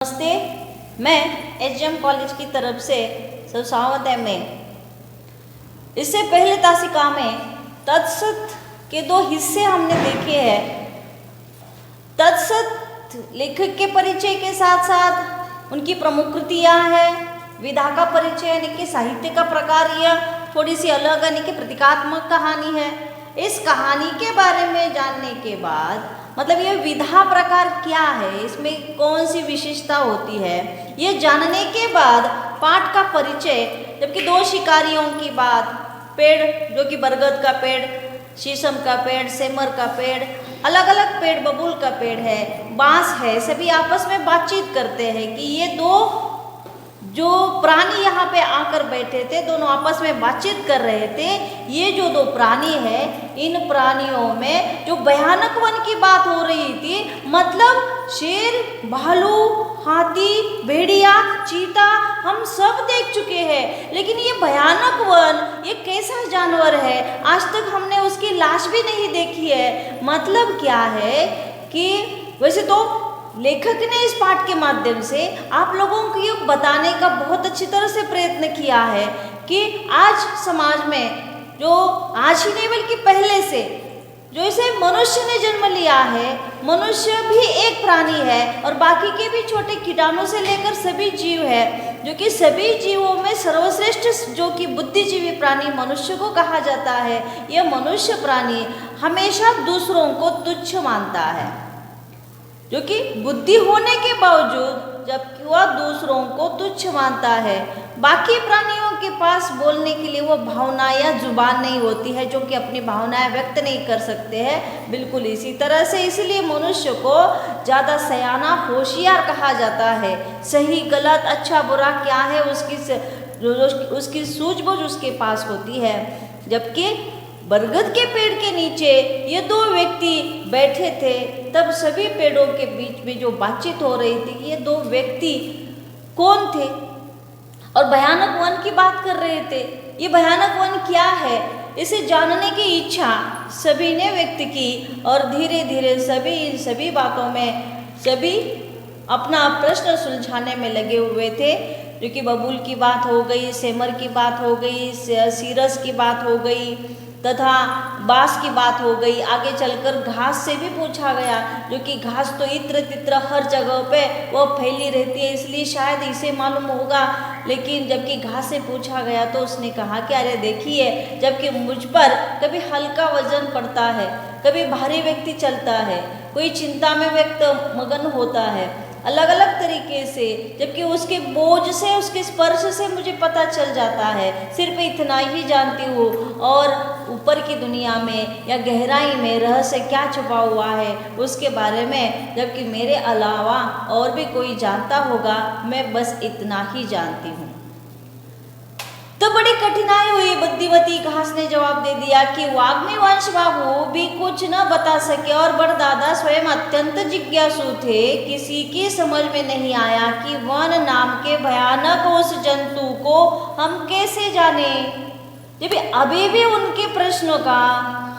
नमस्ते, मैं HM college की तरफ से सरसावत में इससे पहले तासिका में तत्सत के दो हिस्से हमने देखे हैं। तत्सत लेखक के परिचय के साथ साथ उनकी प्रमुख कृतियाँ हैं, विधा का परिचय यानी कि साहित्य का प्रकार, यह थोड़ी सी अलग यानी कि प्रतीकात्मक कहानी है। इस कहानी के बारे में जानने के बाद मतलब ये विधा प्रकार क्या है, इसमें कौन सी विशेषता होती है, ये जानने के बाद पाठ का परिचय, जबकि दो शिकारियों की बात, पेड़ जो कि बरगद का पेड़, शीशम का पेड़, सेमर का पेड़, अलग अलग पेड़, बबूल का पेड़ है, बांस है, सभी आपस में बातचीत करते हैं कि ये दो जो प्राणी यहाँ पे आकर बैठे थे दोनों आपस में बातचीत कर रहे थे। ये जो दो प्राणी है, इन प्राणियों में जो भयानक वन की बात हो रही थी, मतलब शेर, भालू, हाथी, भेड़िया, चीता हम सब देख चुके हैं, लेकिन ये भयानक वन ये कैसा जानवर है, आज तक हमने उसकी लाश भी नहीं देखी है। मतलब क्या है कि वैसे तो लेखक ने इस पाठ के माध्यम से आप लोगों को ये बताने का बहुत अच्छी तरह से प्रयत्न किया है कि आज समाज में जो आज ही नहीं बल्कि पहले से जो इसे मनुष्य ने जन्म लिया है, मनुष्य भी एक प्राणी है और बाकी के भी छोटे कीटाणु से लेकर सभी जीव है, जो कि सभी जीवों में सर्वश्रेष्ठ जो कि बुद्धिजीवी प्राणी मनुष्य को कहा जाता है। यह मनुष्य प्राणी हमेशा दूसरों को तुच्छ मानता है, जो कि बुद्धि होने के बावजूद जबकि वह दूसरों को तुच्छ मानता है। बाकी प्राणियों के पास बोलने के लिए वो भावना या जुबान नहीं होती है, जो कि अपनी भावनाएं व्यक्त नहीं कर सकते हैं। बिल्कुल इसी तरह से इसलिए मनुष्य को ज़्यादा सयाना होशियार कहा जाता है। सही गलत अच्छा बुरा क्या है उसकी सूझबूझ उसके पास होती है। जबकि बरगद के पेड़ के नीचे ये दो व्यक्ति बैठे थे, तब सभी पेड़ों के बीच में जो बातचीत हो रही थी, ये दो व्यक्ति कौन थे और भयानक वन की बात कर रहे थे। ये भयानक वन क्या है, इसे जानने की इच्छा सभी ने व्यक्त की और धीरे धीरे सभी बातों में सभी अपना प्रश्न सुलझाने में लगे हुए थे, जो कि बबूल की बात हो गई, सेमर की बात हो गई, सीरस की बात हो गई तथा बांस की बात हो गई। आगे चलकर घास से भी पूछा गया, जो कि घास तो इत्र तित्र हर जगह पे वो फैली रहती है, इसलिए शायद इसे मालूम होगा। लेकिन जबकि घास से पूछा गया तो उसने कहा कि अरे देखिए, जबकि मुझ पर कभी हल्का वजन पड़ता है, कभी भारी व्यक्ति चलता है, कोई चिंता में व्यक्त मगन होता है अलग अलग तरीके से, जबकि उसके बोझ से उसके स्पर्श से मुझे पता चल जाता है। सिर्फ इतना ही जानती हूँ और ऊपर की दुनिया में या गहराई में रहस्य क्या छुपा हुआ है उसके बारे में जबकि मेरे अलावा और भी कोई जानता होगा, मैं बस इतना ही जानती हूँ। तो बड़ी कठिनाई हुई। बुद्धिवती घास ने जवाब दे दिया कि वाग्मी वंश बाबू भी कुछ न बता सके और बड़दादा स्वयं अत्यंत जिज्ञासु थे। किसी की समझ में नहीं आया कि वन नाम के भयानक उस जंतु को हम कैसे जाने। जब अभी भी उनके प्रश्नों का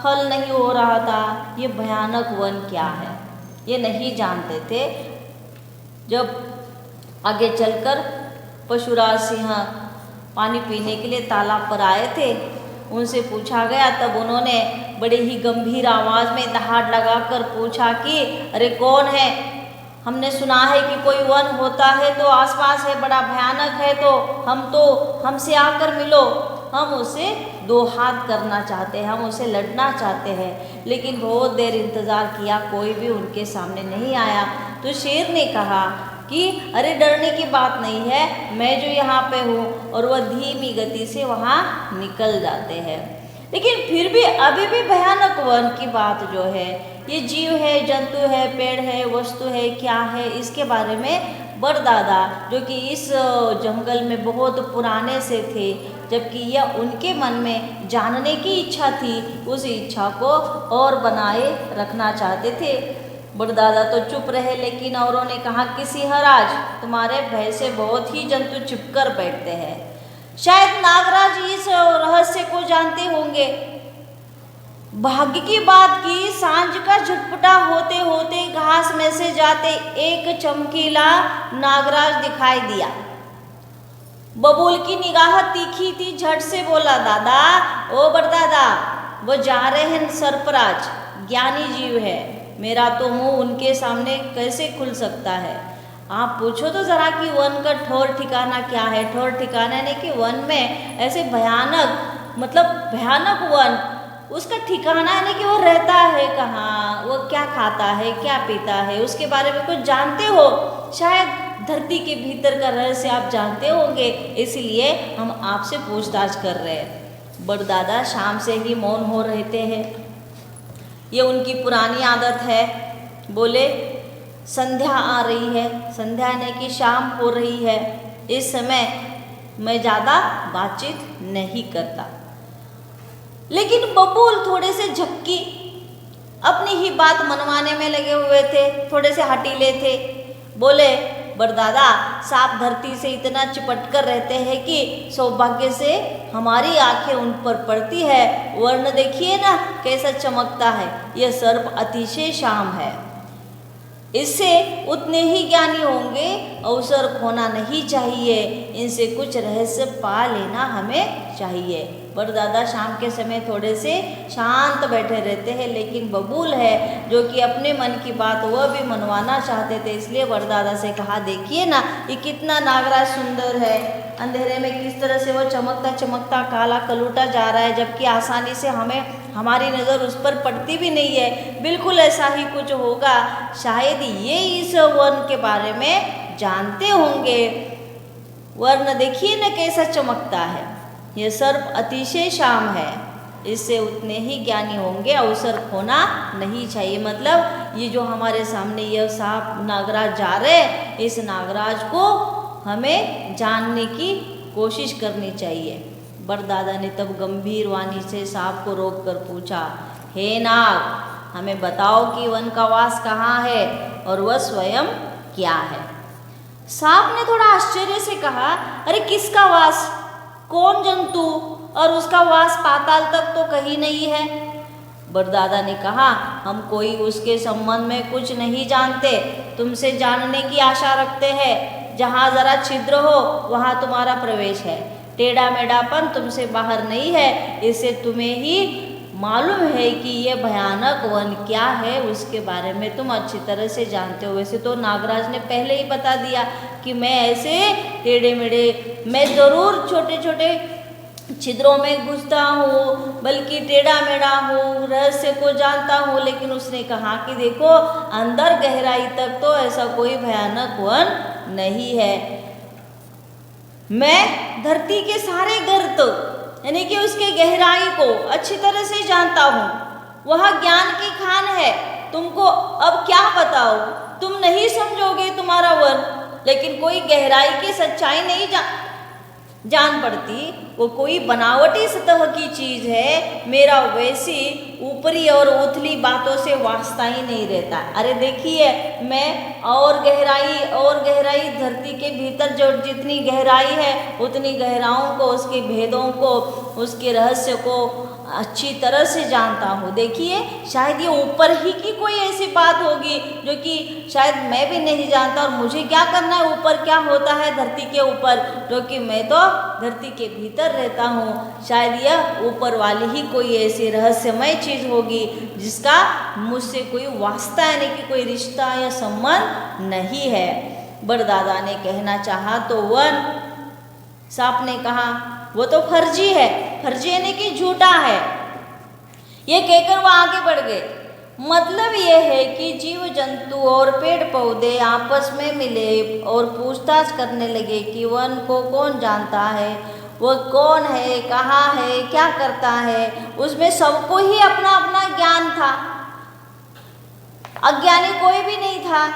हल नहीं हो रहा था, ये भयानक वन क्या है ये नहीं जानते थे। जब आगे चलकर पशुराज सिंह पानी पीने के लिए तालाब पर आए थे, उनसे पूछा गया, तब उन्होंने बड़े ही गंभीर आवाज़ में दहाड़ लगाकर पूछा कि अरे कौन है, हमने सुना है कि कोई वन होता है तो आसपास है, बड़ा भयानक है, तो हमसे आकर मिलो, हम उसे दो हाथ करना चाहते हैं, हम उसे लड़ना चाहते हैं। लेकिन बहुत देर इंतज़ार किया, कोई भी उनके सामने नहीं आया। तो शेर ने कहा कि अरे डरने की बात नहीं है, मैं जो यहाँ पे हूँ, और वह धीमी गति से वहाँ निकल जाते हैं। लेकिन फिर भी अभी भी भयानक वन की बात जो है, ये जीव है, जंतु है, पेड़ है, वस्तु है, क्या है, इसके बारे में बड़दादा जो कि इस जंगल में बहुत पुराने से थे, जबकि यह उनके मन में जानने की इच्छा थी, उस इच्छा को और बनाए रखना चाहते थे। बड़दादा तो चुप रहे, लेकिन औरों ने कहा कि सिंहराज, तुम्हारे भय से बहुत ही जंतु छिपकर बैठते हैं, शायद नागराज इस रहस्य को जानते होंगे। भाग्य की बात की सांझ का झटपटा होते होते घास में से जाते एक चमकीला नागराज दिखाई दिया। बबूल की निगाह तीखी थी, झट से बोला, दादा, ओ बड़दादा, वो जा रहे हैं सर्पराज, ज्ञानी जीव है, मेरा तो मुंह उनके सामने कैसे खुल सकता है। आप पूछो तो जरा कि वन का ठौर ठिकाना क्या है। ठौर ठिकाना यानी कि वन में ऐसे भयानक, मतलब भयानक वन, उसका ठिकाना यानी कि वो रहता है कहाँ, वो क्या खाता है, क्या पीता है, उसके बारे में कुछ जानते हो? शायद धरती के भीतर का रहस्य आप जानते होंगे, इसलिए हम आपसे पूछताछ कर रहे हैं। बड़दादा शाम से ही मौन हो रहते हैं, ये उनकी पुरानी आदत है। बोले, संध्या आ रही है, संध्या यानी कि शाम हो रही है, इस समय मैं ज़्यादा बातचीत नहीं करता। लेकिन बबूल थोड़े से झक्की अपनी ही बात मनवाने में लगे हुए थे, थोड़े से हटीले थे। बोले, बड़दादा, सांप धरती से इतना चिपट कर रहते हैं कि सौभाग्य से हमारी आंखें उन पर पड़ती है। वर्ण देखिए ना कैसा चमकता है, यह सर्प अतिशय शाम है, इससे उतने ही ज्ञानी होंगे, अवसर खोना नहीं चाहिए, इनसे कुछ रहस्य पा लेना हमें चाहिए। बड़दादा शाम के समय थोड़े से शांत बैठे रहते हैं, लेकिन बबूल है जो कि अपने मन की बात वह भी मनवाना चाहते थे, इसलिए बड़दादा से कहा, देखिए ना ये कितना नागराज सुंदर है, अंधेरे में किस तरह से वो चमकता चमकता काला कलूटा जा रहा है, जबकि आसानी से हमारी नज़र उस पर पड़ती भी नहीं है। बिल्कुल ऐसा ही कुछ होगा, शायद ये इस वन के बारे में जानते होंगे। वर्ण देखिए न कैसा चमकता है, यह सर्प अतिशय शाम है, इससे उतने ही ज्ञानी होंगे, अवसर खोना नहीं चाहिए। मतलब ये जो हमारे सामने यह सांप नागराज जा रहे, इस नागराज को हमें जानने की कोशिश करनी चाहिए। बड़दादा ने तब गंभीर वाणी से सांप को रोक कर पूछा, हे नाग, हमें बताओ कि वन का वास कहाँ है और वह स्वयं क्या है। सांप ने थोड़ा आश्चर्य से कहा, अरे किसका वास, कौन जंतु, और उसका वास पाताल तक तो कहीं नहीं है। बड़दादा ने कहा, हम कोई उसके संबंध में कुछ नहीं जानते, तुमसे जानने की आशा रखते हैं। जहाँ जरा छिद्र हो वहाँ तुम्हारा प्रवेश है, टेढ़ा मेढ़ापन तुमसे बाहर नहीं है, इससे तुम्हें ही मालूम है कि यह भयानक वन क्या है, उसके बारे में तुम अच्छी तरह से जानते हो। वैसे तो नागराज ने पहले ही बता दिया कि मैं ऐसे टेढ़े मेढ़े, मैं ज़रूर छोटे छोटे छिद्रों में घुसता हूँ, बल्कि टेढ़ा मेढ़ा हूँ, रहस्य को जानता हूँ। लेकिन उसने कहा कि देखो, अंदर गहराई तक तो ऐसा कोई भयानक वन नहीं है। मैं धरती के सारे गर्त यानी कि उसके गहराई को अच्छी तरह से जानता हूँ, वह ज्ञान की खान है। तुमको अब क्या बताओ, तुम नहीं समझोगे तुम्हारा वन, लेकिन कोई गहराई की सच्चाई नहीं जान पड़ती, वो कोई बनावटी सतह की चीज़ है। मेरा वैसी ऊपरी और उथली बातों से वास्ता ही नहीं रहता। अरे देखिए, मैं और गहराई धरती के भीतर जो जितनी गहराई है, उतनी गहराइयों को, उसके भेदों को, उसके रहस्य को अच्छी तरह से जानता हूँ। देखिए, शायद ये ऊपर ही की कोई ऐसी बात होगी जो कि शायद मैं भी नहीं जानता, और मुझे क्या करना है, ऊपर क्या होता है धरती के ऊपर, क्योंकि मैं तो धरती के भीतर रहता हूँ। शायद यह ऊपर वाली ही कोई ऐसी रहस्यमय चीज़ होगी जिसका मुझसे कोई वास्ता यानी कि कोई रिश्ता या संबंध नहीं है। बड़दादा ने कहना चाहा तो वन, सांप ने कहा, वो तो फर्जी है, फर्जी यानी कि झूठा है। ये कहकर वह आगे बढ़ गए। मतलब ये है कि जीव जंतु और पेड़ पौधे आपस में मिले और पूछताछ करने लगे कि वन को कौन जानता है, वह कौन है, कहाँ है, क्या करता है। उसमें सबको ही अपना अपना ज्ञान था, अज्ञानी कोई भी नहीं था,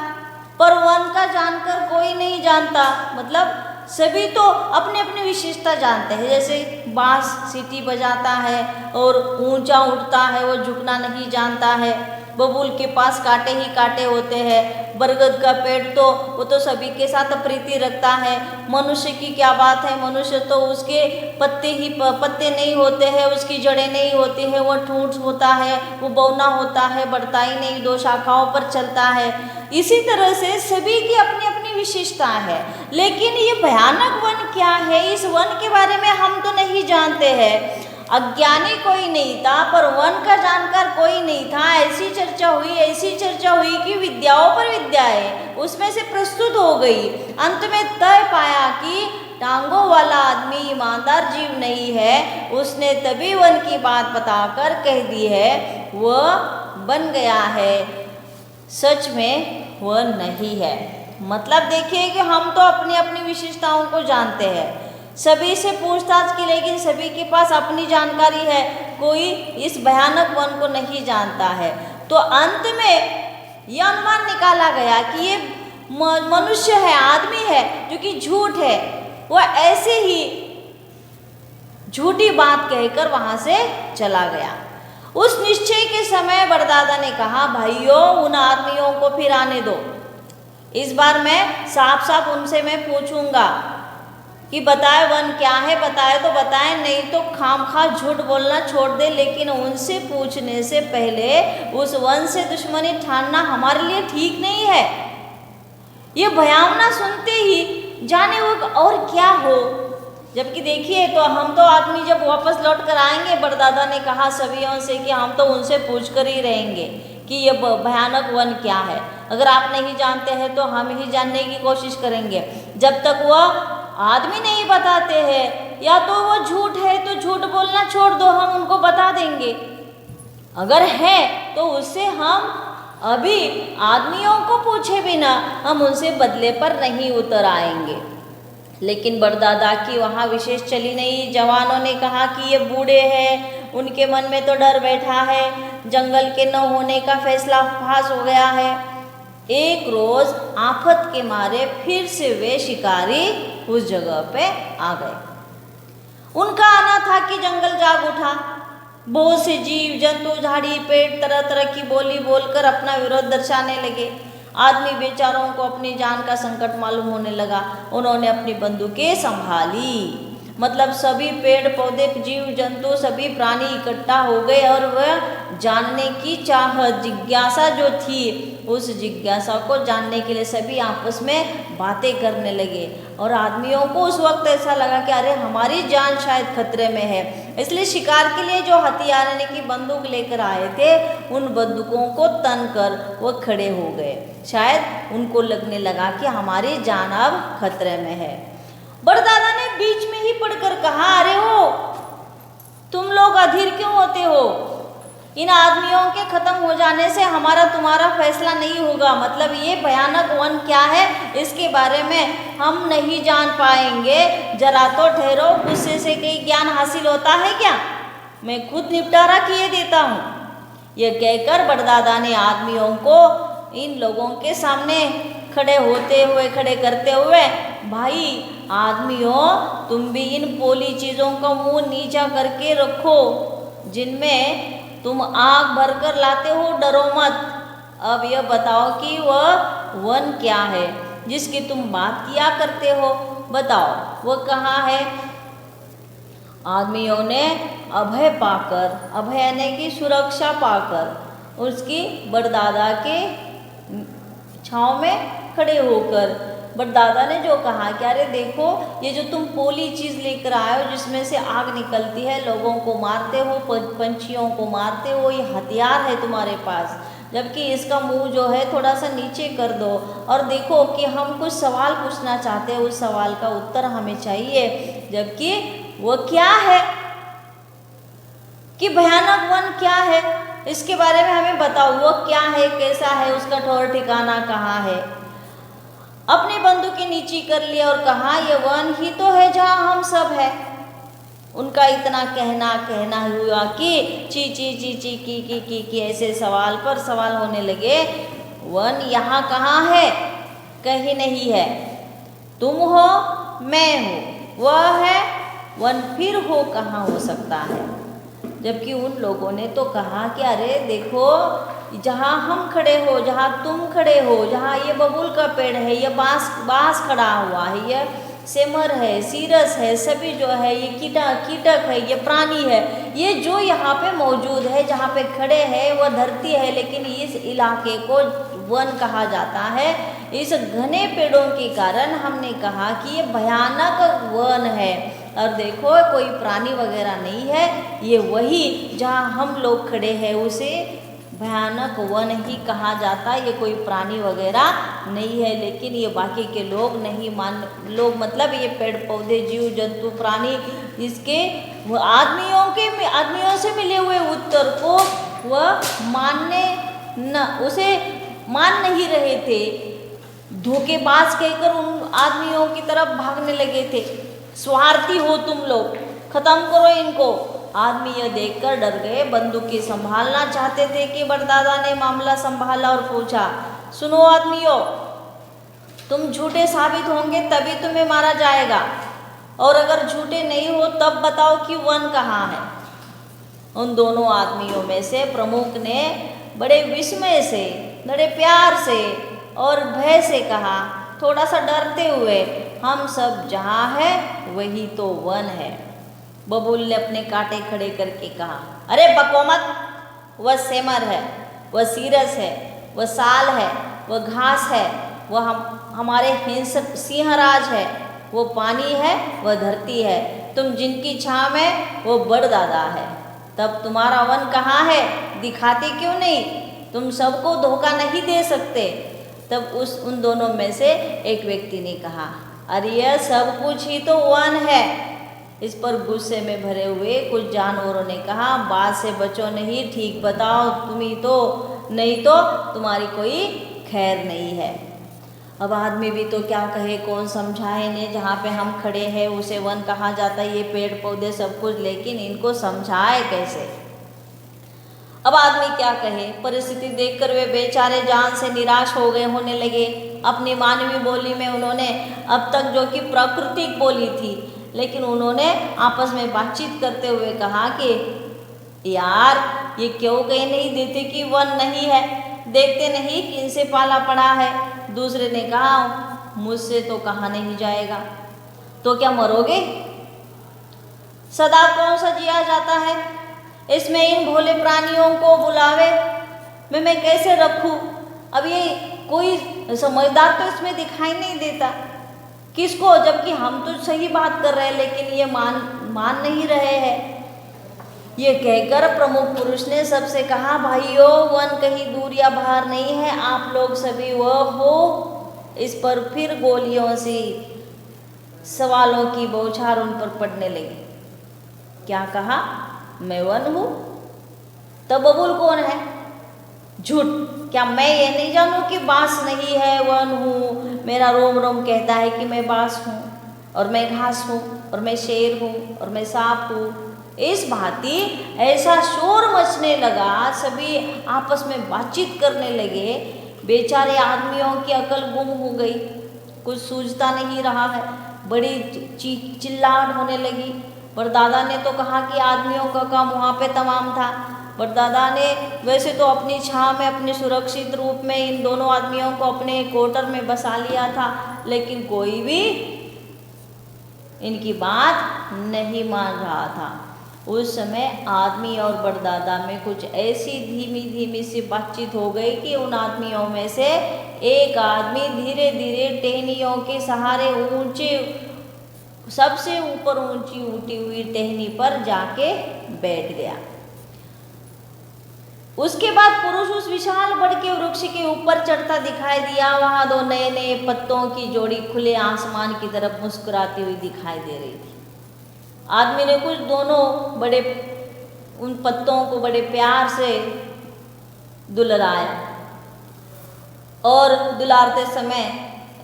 पर वन का जानकर कोई नहीं जानता। मतलब सभी तो अपनी अपनी विशेषता जानते हैं। जैसे बांस सीटी बजाता है और ऊंचा उठता है, वो झुकना नहीं जानता है। बबूल के पास कांटे ही कांटे होते हैं, बरगद का पेड़ तो वो तो सभी के साथ प्रीति रखता है। मनुष्य की क्या बात है, मनुष्य तो उसके पत्ते नहीं होते हैं, उसकी जड़ें नहीं होती है, वो ठूंठ होता है, वो बौना होता है, बढ़ता ही नहीं, दो शाखाओं पर चलता है। इसी तरह से सभी की अपनी अपनी विशेषता है। लेकिन ये भयानक वन क्या है, इस वन के बारे में हम तो नहीं जानते हैं। अज्ञानी कोई नहीं था, पर वन का जानकार कोई नहीं था। ऐसी चर्चा हुई कि विद्याओं पर विद्याएं उसमें से प्रस्तुत हो गई। अंत में तय पाया कि टांगों वाला आदमी ईमानदार जीव नहीं है। उसने तभी वन की बात बताकर कह दी है, वह बन गया है, सच में वह नहीं है। मतलब देखिए कि हम तो अपनी अपनी विशेषताओं को जानते हैं, सभी से पूछताछ की, लेकिन सभी के पास अपनी जानकारी है, कोई इस भयानक वन को नहीं जानता है। तो अंत में यह अनुमान निकाला गया कि ये मनुष्य है, आदमी है, जो कि झूठ है, वह ऐसे ही झूठी बात कहकर वहां से चला गया। उस निश्चय के समय बड़दादा ने कहा, भाइयों उन आदमियों को फिर आने दो। इस बार मैं साफ साफ उनसे मैं पूछूंगा कि बताए वन क्या है, बताए तो बताए, नहीं तो खामखा झूठ बोलना छोड़ दे। लेकिन उनसे पूछने से पहले उस वन से दुश्मनी ठानना हमारे लिए ठीक नहीं है। ये भयावना सुनते ही जाने वो और क्या हो। जबकि देखिए तो हम तो आदमी जब वापस लौट कर आएंगे, बड़दादा ने कहा सभियों से कि हम तो उनसे पूछ कर ही रहेंगे कि ये भयानक वन क्या है। अगर आप नहीं जानते हैं तो हम ही जानने की कोशिश करेंगे। जब तक वह आदमी नहीं बताते हैं, या तो वो झूठ है तो झूठ बोलना छोड़ दो, हम उनको बता देंगे। अगर है तो उससे हम अभी आदमियों को पूछे बिना हम उनसे बदले पर नहीं उतर आएंगे। लेकिन बड़दादा की वहाँ विशेष चली नहीं। जवानों ने कहा कि ये बूढ़े हैं, उनके मन में तो डर बैठा है, जंगल के न होने का फैसला फास हो गया है। एक रोज आफत के मारे फिर से वे शिकारी उस जगह पे आ गए। उनका आना था कि जंगल जाग उठा। बहुत से जीव जंतु, झाड़ी पेड़ तरह तरह की बोली बोलकर अपना विरोध दर्शाने लगे। आदमी बेचारों को अपनी जान का संकट मालूम होने लगा। उन्होंने अपनी बंदूकें संभाली। मतलब सभी पेड़ पौधे, जीव जंतु, सभी प्राणी इकट्ठा हो गए और वह जानने की चाहत, जिज्ञासा जो थी, उस जिज्ञासा को जानने के लिए सभी आपस में बातें करने लगे। और आदमियों को उस वक्त ऐसा लगा कि अरे हमारी जान शायद खतरे में है। इसलिए शिकार के लिए जो हथियार यानी कि बंदूक लेकर आए थे, उन बंदूकों को तन कर वो खड़े हो गए। शायद उनको लगने लगा कि हमारी जान अब खतरे में है। बड़दादा ने बीच में ही पढ़कर कहा, अरे हो तुम लोग अधीर क्यों होते हो? इन आदमियों के खत्म हो जाने से हमारा तुम्हारा फैसला नहीं होगा। मतलब ये भयानक वन क्या है इसके बारे में हम नहीं जान पाएंगे। जरा तो ठहरो, गुस्से से कहीं ज्ञान हासिल होता है क्या? मैं खुद निपटारा किए देता हूँ। यह कहकर बड़दादा ने आदमियों को इन लोगों के सामने खड़े करते हुए, भाई आदमियों, तुम भी इन पोली चीज़ों का मुंह नीचा करके रखो जिनमें तुम आग भरकर लाते हो, डरो मत। अब यह बताओ कि वह वन क्या है जिसकी तुम बात किया करते हो, बताओ वह कहाँ है? आदमियों ने अभय पाकर, अभय यानी कि सुरक्षा पाकर, उसकी बड़दादा के छाँव में खड़े होकर बड़दादा ने जो कहा कि अरे देखो, ये जो तुम पोली चीज़ लेकर आए हो जिसमें से आग निकलती है, लोगों को मारते हो, पंछियों को मारते हो, ये हथियार है तुम्हारे पास, जबकि इसका मुंह जो है थोड़ा सा नीचे कर दो और देखो कि हम कुछ सवाल पूछना चाहते हैं, उस सवाल का उत्तर हमें चाहिए। जबकि वो क्या है कि भयानक वन क्या है, इसके बारे में हमें बताओ। वो क्या है, कैसा है, उसका ठौर ठिकाना कहाँ है? अपनी बंदूकें नीची कर ली और कहा, ये वन ही तो है जहाँ हम सब है। उनका इतना कहना हुआ कि ची ची ची ची की ऐसे सवाल पर सवाल होने लगे। वन यहाँ कहाँ है? कहीं नहीं है। तुम हो, मैं हूँ, वह है, वन फिर हो कहाँ हो सकता है? जबकि उन लोगों ने तो कहा कि अरे देखो, जहाँ हम खड़े हो, जहाँ तुम खड़े हो, जहाँ ये बबूल का पेड़ है, ये बांस खड़ा हुआ है, ये सेमर है, सीरस है, सभी जो है ये कीटक है, ये प्राणी है, ये जो यहाँ पे मौजूद है, जहाँ पे खड़े हैं वह धरती है, लेकिन इस इलाके को वन कहा जाता है। इस घने पेड़ों के कारण हमने कहा कि ये भयानक वन है। और देखो कोई प्राणी वगैरह नहीं है, ये वही जहाँ हम लोग खड़े हैं उसे भयानक वन ही कहा जाता है, ये कोई प्राणी वगैरह नहीं है। लेकिन ये बाकी के लोग नहीं लोग मतलब ये पेड़ पौधे, जीव जंतु, प्राणी, इसके आदमियों से मिले हुए उत्तर को वह उसे मान नहीं रहे थे। धोखेबाज कहकर उन आदमियों की तरफ भागने लगे थे। स्वार्थी हो तुम लोग, खत्म करो इनको। आदमी यह देखकर डर गए, बंदूकें संभालना चाहते थे कि बड़दादा ने मामला संभाला और पूछा, सुनो आदमियों, तुम झूठे साबित होंगे तभी तुम्हें मारा जाएगा, और अगर झूठे नहीं हो तब बताओ कि वन कहाँ है। उन दोनों आदमियों में से प्रमुख ने बड़े विस्मय से, बड़े प्यार से और भय से कहा, थोड़ा सा डरते हुए, हम सब जहाँ है वही तो वन है। बबूल ने अपने कांटे खड़े करके कहा, अरे बको मत, वह सेमर है, वह सीरस है, वह साल है, वह घास है, वह हमारे सिंहराज है, वो पानी है, वह धरती है, तुम जिनकी छांव में वो बड़दादा है। तब तुम्हारा वन कहाँ है, दिखाते क्यों नहीं? तुम सबको धोखा नहीं दे सकते। तब उन दोनों में से एक व्यक्ति ने कहा, अरे यह सब कुछ ही तो वन है। इस पर गुस्से में भरे हुए कुछ जानवरों ने कहा, बात से बचो नहीं, ठीक बताओ, तुम ही तो, नहीं तो तुम्हारी कोई खैर नहीं है। अब आदमी भी तो क्या कहे, कौन समझाए इन्हें, जहाँ पे हम खड़े हैं उसे वन कहा जाता है, ये पेड़ पौधे सब कुछ, लेकिन इनको समझाए कैसे। अब आदमी क्या कहे, परिस्थिति देखकर वे बेचारे जान से निराश हो गए होने लगे। अपनी मानवीय बोली में उन्होंने अब तक जो कि प्राकृतिक बोली थी, लेकिन उन्होंने आपस में बातचीत करते हुए कहा कि यार ये क्यों कह नहीं देते कि वन नहीं है, देखते नहीं कि इनसे पाला पड़ा है। दूसरे ने कहा, मुझसे तो कहा नहीं जाएगा। तो क्या मरोगे? सदा कौन सा जिया जाता है, इसमें इन भोले प्राणियों को बुलावे में मैं कैसे रखूं? अब ये कोई समझदार तो इसमें दिखाई नहीं देता। किसको? जबकि हम तो सही बात कर रहे हैं, लेकिन ये मान नहीं रहे हैं। ये कहकर प्रमुख पुरुष ने सबसे कहा, भाइयों, वन कहीं दूर या बाहर नहीं है, आप लोग सभी वह हो। इस पर फिर गोलियों से सवालों की बौछार उन पर पड़ने लगी। क्या कहा? मैं वन हूँ? तब बबूल कौन है? झूठ। क्या मैं ये नहीं जानूं कि बांस नहीं है, वन हूँ? मेरा रोम रोम कहता है कि मैं बांस हूँ, और मैं घास हूँ, और मैं शेर हूँ, और मैं सांप हूँ। इस भांति ऐसा शोर मचने लगा, सभी आपस में बातचीत करने लगे। बेचारे आदमियों की अकल गुम हो गई, कुछ सूझता नहीं रहा है। बड़ी चिल्लाहट होने लगी। बड़दादा ने तो कहा कि आदमियों का काम वहाँ पे तमाम था। बड़दादा ने वैसे तो अपनी छांव में, अपने सुरक्षित रूप में इन दोनों आदमियों को अपने क्वार्टर में बसा लिया था, लेकिन कोई भी इनकी बात नहीं मान रहा था। उस समय आदमी और बड़दादा में कुछ ऐसी धीमी धीमी सी बातचीत हो गई कि उन आदमियों में से एक आदमी धीरे धीरे टहनियों के सहारे ऊंचे, सबसे ऊपर ऊंची उठी हुई टहनी पर जाके बैठ गया। उसके बाद पुरुष उस विशाल बड़ के वृक्ष के ऊपर चढ़ता दिखाई दिया। वहां दो नए नए पत्तों की जोड़ी खुले आसमान की तरफ मुस्कुराती हुई दिखाई दे रही थी। आदमी ने कुछ दोनों बड़े उन पत्तों को बड़े प्यार से दुलारा, और दुलारते समय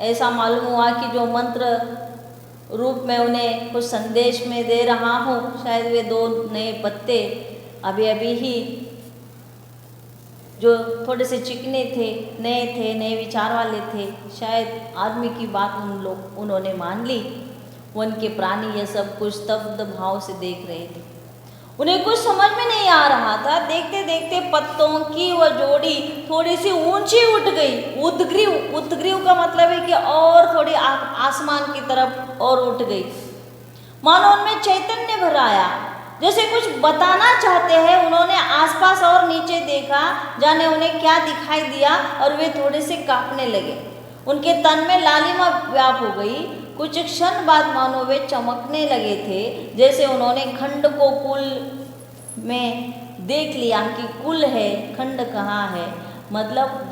ऐसा मालूम हुआ कि जो मंत्र रूप में उन्हें कुछ संदेश में दे रहा हूँ, शायद वे दो नए पत्ते अभी अभी ही, जो थोड़े से चिकने थे, नए विचार वाले थे, शायद आदमी की बात उन्होंने मान ली। वन के प्राणी यह सब कुछ स्तब्ध भाव से देख रहे थे। उन्हें कुछ समझ में नहीं आ रहा था। देखते देखते पत्तों की वह जोड़ी थोड़ी सी ऊंची उठ गई। उद्ग्रीव, उद्ग्रीव का मतलब है कि और थोड़ी आसमान की तरफ और उठ गई। मानो उनमें चैतन्य भर आया, जैसे कुछ बताना चाहते हैं। उन्होंने आसपास और नीचे देखा, जाने उन्हें क्या दिखाई दिया, और वे थोड़े से कांपने लगे। उनके तन में लालिमा व्याप हो गई। कुछ क्षण बाद मानो वे चमकने लगे थे, जैसे उन्होंने खंड को कुल में देख लिया कि कुल है, खंड कहाँ है। मतलब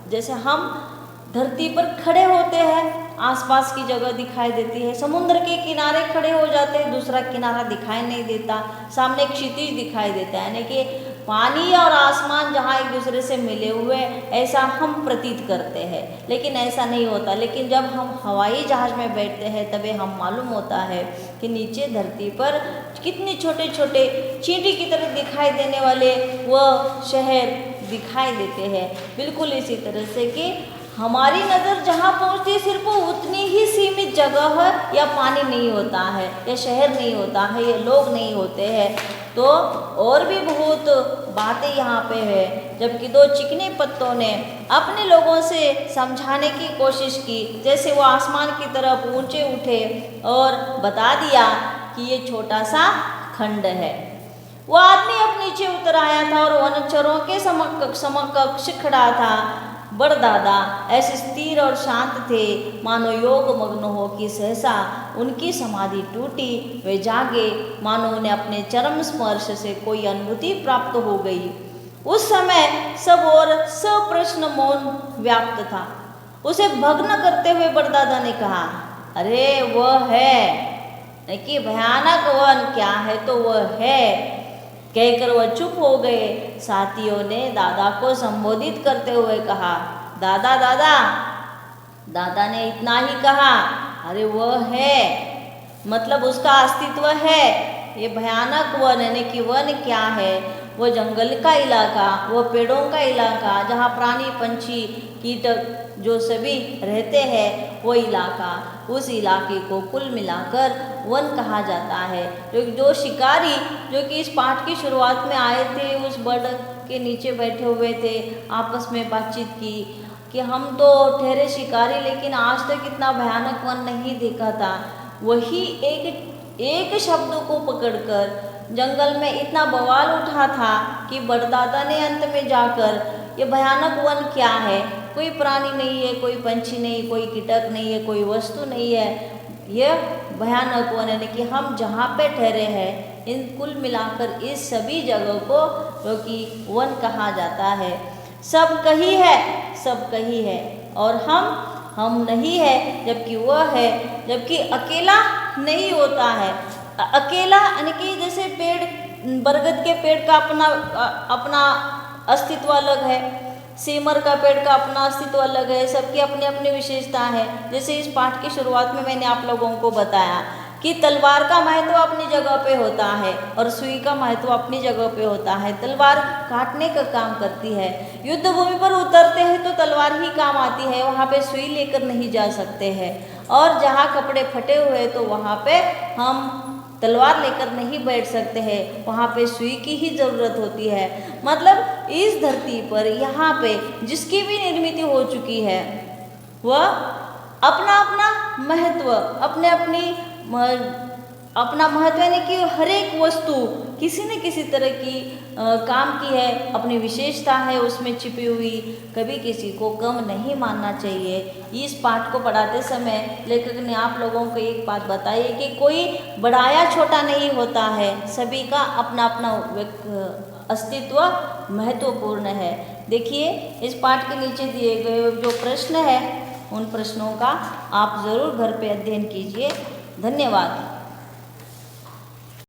जैसे हम धरती पर खड़े होते हैं, आसपास की जगह दिखाई देती है। समुद्र के किनारे खड़े हो जाते हैं, दूसरा किनारा दिखाई नहीं देता, सामने क्षितिज दिखाई देता है। यानी कि पानी और आसमान जहाँ एक दूसरे से मिले हुए, ऐसा हम प्रतीत करते हैं, लेकिन ऐसा नहीं होता। लेकिन जब हम हवाई जहाज़ में बैठते हैं तभी हम मालूम होता है कि नीचे धरती पर कितने छोटे छोटे चींटी की तरह दिखाई देने वाले वह शहर दिखाई देते हैं। बिल्कुल इसी तरह से कि हमारी नज़र जहाँ पहुँचती है सिर्फ उतनी ही सीमित जगह है, या पानी नहीं होता है, या शहर नहीं होता है, या लोग नहीं होते हैं। तो और भी बहुत बातें यहाँ पे है। जबकि दो चिकने पत्तों ने अपने लोगों से समझाने की कोशिश की, जैसे वो आसमान की तरफ ऊंचे उठे और बता दिया कि ये छोटा सा खंड है। वो आदमी अब नीचे उतर आया था और वनचरों के समकक्ष खड़ा था। बड़दादा ऐसे स्थिर और शांत थे, मानो योग मग्न हो कि सहसा उनकी समाधि टूटी। वे जागे, मानो उन्हें अपने चरम स्पर्श से कोई अनुभूति प्राप्त हो गई। उस समय सब और सप्रश्न मौन व्याप्त था। उसे भग्न करते हुए बड़दादा ने कहा, अरे वह है कि भयानक वन क्या है तो वह है। कहकर वह चुप हो गए। साथियों ने दादा को संबोधित करते हुए कहा, दादा दादा। दादा ने इतना ही कहा, अरे वह है, मतलब उसका अस्तित्व है। ये भयानक वन, यानी कि वन क्या है? वो जंगल का इलाका, वो पेड़ों का इलाका, जहाँ प्राणी पंछी कीटक जो सभी रहते हैं, वो इलाका, उस इलाके को कुल मिलाकर वन कहा जाता है। जो शिकारी जो कि इस पाठ की शुरुआत में आए थे, उस बर्ड के नीचे बैठे हुए थे, आपस में बातचीत की कि हम तो ठहरे शिकारी, लेकिन आज तक इतना भयानक वन नहीं देखा था। वही एक शब्द को पकड़कर जंगल में इतना बवाल उठा था कि बड़दादा ने अंत में जाकर ये भयानक वन क्या है? कोई प्राणी नहीं है, कोई पंछी नहीं, कोई कीटक नहीं है, कोई वस्तु नहीं है, यह भयानक वन, यानी कि हम जहाँ पे ठहरे हैं, इन कुल मिलाकर इस सभी जगह को जो कि वन कहा जाता है। सब कहीं है, सब कहीं है, और हम नहीं है, जबकि वह है, जबकि अकेला नहीं होता है। अकेला यानी कि जैसे पेड़, बरगद के पेड़ का अपना अस्तित्व अलग है, सीमर का पेड़ का अपना अस्तित्व अलग है, सबकी अपनी अपनी विशेषता है। जैसे इस पाठ की शुरुआत में मैंने आप लोगों को बताया कि तलवार का महत्व अपनी जगह पे होता है और सुई का महत्व अपनी जगह पे होता है। तलवार काटने का काम करती है, युद्ध भूमि पर उतरते हैं तो तलवार ही काम आती है, वहाँ पे सुई लेकर नहीं जा सकते हैं। और जहाँ कपड़े फटे हुए तो वहाँ पे हम तलवार लेकर नहीं बैठ सकते हैं, वहाँ पे सुई की ही ज़रूरत होती है। मतलब इस धरती पर यहाँ पे जिसकी भी निर्मित हो चुकी है, वह अपना अपना महत्व, अपना महत्व, यानी कि हर एक वस्तु किसी न किसी तरह की काम की है, अपनी विशेषता है उसमें छिपी हुई। कभी किसी को कम नहीं मानना चाहिए। इस पाठ को पढ़ाते समय लेखक ने आप लोगों को एक बात बताई है कि कोई बड़ा या छोटा नहीं होता है, सभी का अपना अपना अस्तित्व महत्वपूर्ण है। देखिए इस पाठ के नीचे दिए गए जो प्रश्न है, उन प्रश्नों का आप ज़रूर घर पे अध्ययन कीजिए। धन्यवाद।